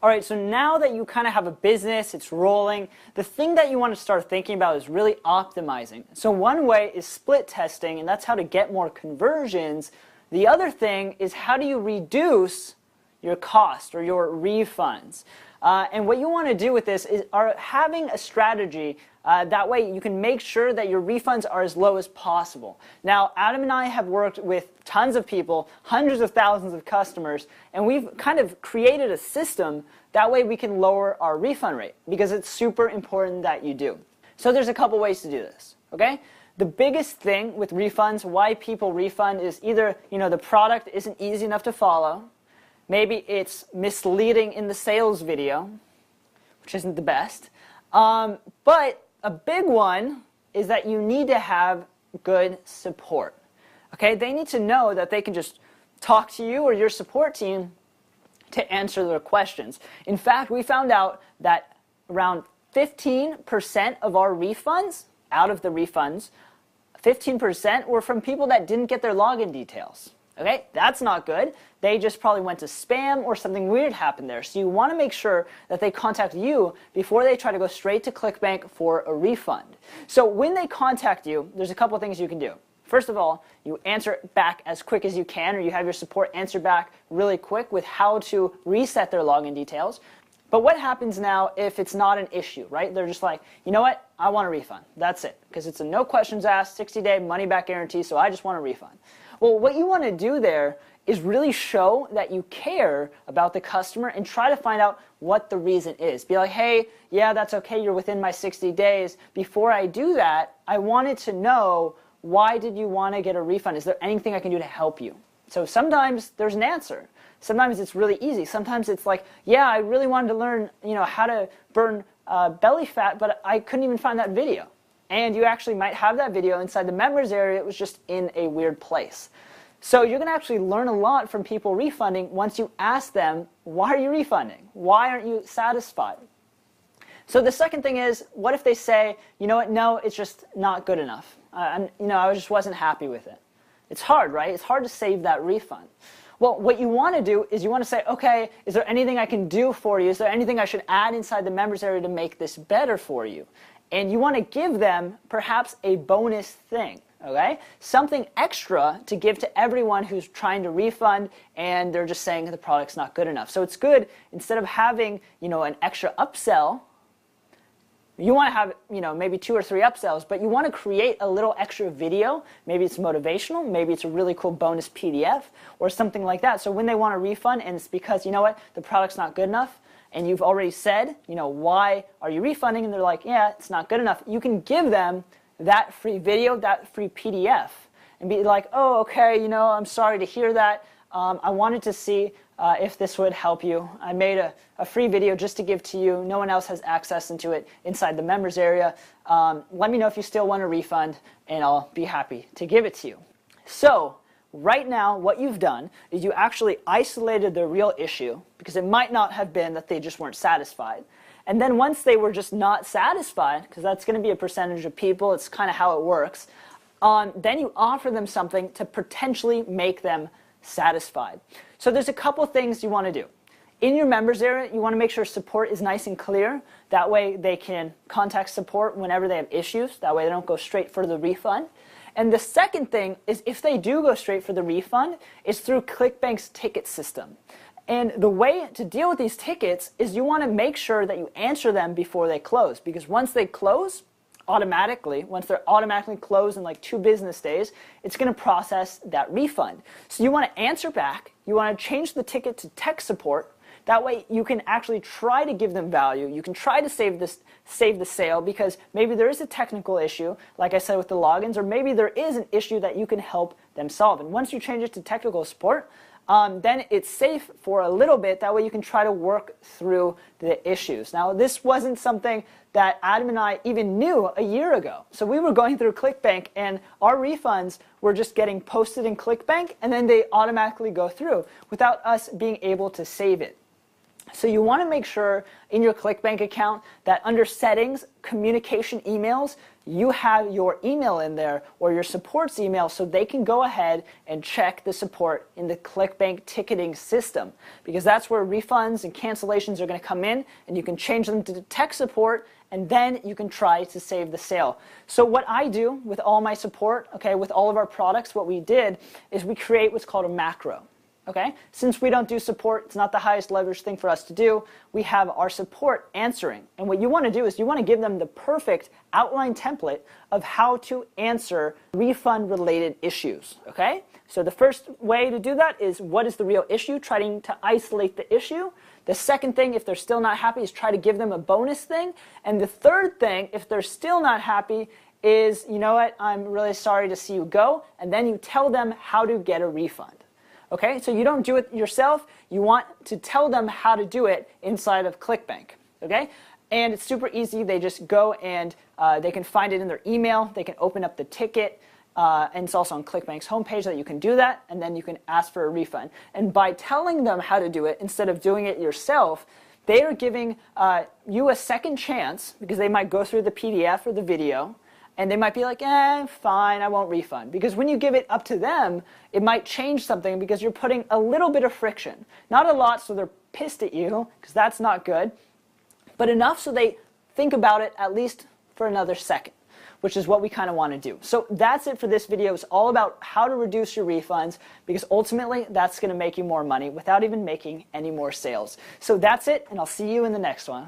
All right, so now that you kind of have a business, it's rolling, the thing that you want to start thinking about is really optimizing. So one way is split testing, and that's how to get more conversions. The other thing is how do you reduce your cost or your refunds. And what you want to do with this is having a strategy that way you can make sure that your refunds are as low as possible. Now, Adam and I have worked with tons of people, hundreds of thousands of customers, and we've kind of created a system that way we can lower our refund rate because it's super important that you do. So there's a couple ways to do this, okay? The biggest thing with refunds, why people refund, is either the product isn't easy enough to follow, maybe it's misleading in the sales video, which isn't the best. But a big one is that you need to have good support. Okay, they need to know that they can just talk to you or your support team to answer their questions. In fact, we found out that around 15% of our refunds, out of the refunds, 15% were from people that didn't get their login details. Okay, that's not good. They just probably went to spam or something weird happened there. So you want to make sure that they contact you before they try to go straight to ClickBank for a refund. So when they contact you, there's a couple of things you can do. First of all, you answer back as quick as you can, or you have your support answer back really quick with how to reset their login details. But what happens now if it's not an issue, right? They're just like, you know what, I want a refund. That's it. Because it's a no questions asked, 60-day money-back guarantee, so I just want a refund. Well, what you want to do there is really show that you care about the customer and try to find out what the reason is. Be like, hey, yeah, that's okay, you're within my 60 days. Before I do that, I wanted to know, why did you want to get a refund? Is there anything I can do to help you? So sometimes there's an answer. Sometimes it's really easy. Sometimes it's like, yeah, I really wanted to learn, how to burn belly fat, but I couldn't even find that video. And you actually might have that video inside the members area. It was just in a weird place. So you're going to actually learn a lot from people refunding once you ask them, why are you refunding? Why aren't you satisfied? So the second thing is, what if they say, you know what, no, it's just not good enough. I just wasn't happy with it. It's hard, right? It's hard to save that refund. Well, what you want to do is you want to say, okay, is there anything I can do for you? Is there anything I should add inside the members area to make this better for you? And you want to give them perhaps a bonus thing, okay? Something extra to give to everyone who's trying to refund and they're just saying the product's not good enough. So it's good, instead of having, an extra upsell, you want to have, maybe 2 or 3 upsells, but you want to create a little extra video. Maybe it's motivational, maybe it's a really cool bonus PDF or something like that. So when they want a refund and it's because, the product's not good enough, and you've already said, why are you refunding? And they're like, yeah, it's not good enough. You can give them that free video, that free PDF, and be like, oh, okay, I'm sorry to hear that. I wanted to see if this would help you. I made a free video just to give to you. No one else has access into it inside the members area. Let me know if you still want a refund, and I'll be happy to give it to you. So right now, what you've done is you actually isolated the real issue, because it might not have been that they just weren't satisfied. And then once they were just not satisfied, because that's going to be a percentage of people, it's kind of how it works, then you offer them something to potentially make them satisfied. So there's a couple things you want to do. In your members area, you want to make sure support is nice and clear. That way they can contact support whenever they have issues. That way they don't go straight for the refund. And the second thing is, if they do go straight for the refund, is through ClickBank's ticket system. And the way to deal with these tickets is you want to make sure that you answer them before they close. Because once they close, once they're automatically closed in like 2 business days, it's going to process that refund. So you want to answer back. You want to change the ticket to tech support. That way you can actually try to give them value. You can try to save the sale, because maybe there is a technical issue, like I said with the logins, or maybe there is an issue that you can help them solve. And once you change it to technical support, then it's safe for a little bit. That way you can try to work through the issues. Now, this wasn't something that Adam and I even knew a year ago. So we were going through ClickBank, and our refunds were just getting posted in ClickBank, and then they automatically go through without us being able to save it. So you want to make sure in your ClickBank account that under settings, communication emails, you have your email in there or your support's email so they can go ahead and check the support in the ClickBank ticketing system, because that's where refunds and cancellations are going to come in, and you can change them to tech support, and then you can try to save the sale. So what I do with all my support, okay, with all of our products, what we did is we create what's called a macro. Okay? Since we don't do support, it's not the highest leverage thing for us to do, we have our support answering. And what you want to do is you want to give them the perfect outline template of how to answer refund-related issues. Okay? So the first way to do that is, what is the real issue? Trying to isolate the issue. The second thing, if they're still not happy, is try to give them a bonus thing. And the third thing, if they're still not happy, is, you know what, I'm really sorry to see you go. And then you tell them how to get a refund. Okay, so you don't do it yourself, you want to tell them how to do it inside of ClickBank. Okay, and it's super easy. They just go and they can find it in their email, they can open up the ticket, and it's also on ClickBank's homepage that you can do that, and then you can ask for a refund. And by telling them how to do it instead of doing it yourself, they are giving you a second chance, because they might go through the PDF or the video, and they might be like, fine, I won't refund. Because when you give it up to them, it might change something, because you're putting a little bit of friction. Not a lot, so they're pissed at you, because that's not good, but enough so they think about it at least for another second, which is what we kind of want to do. So that's it for this video. It's all about how to reduce your refunds, because ultimately that's going to make you more money without even making any more sales. So that's it, and I'll see you in the next one.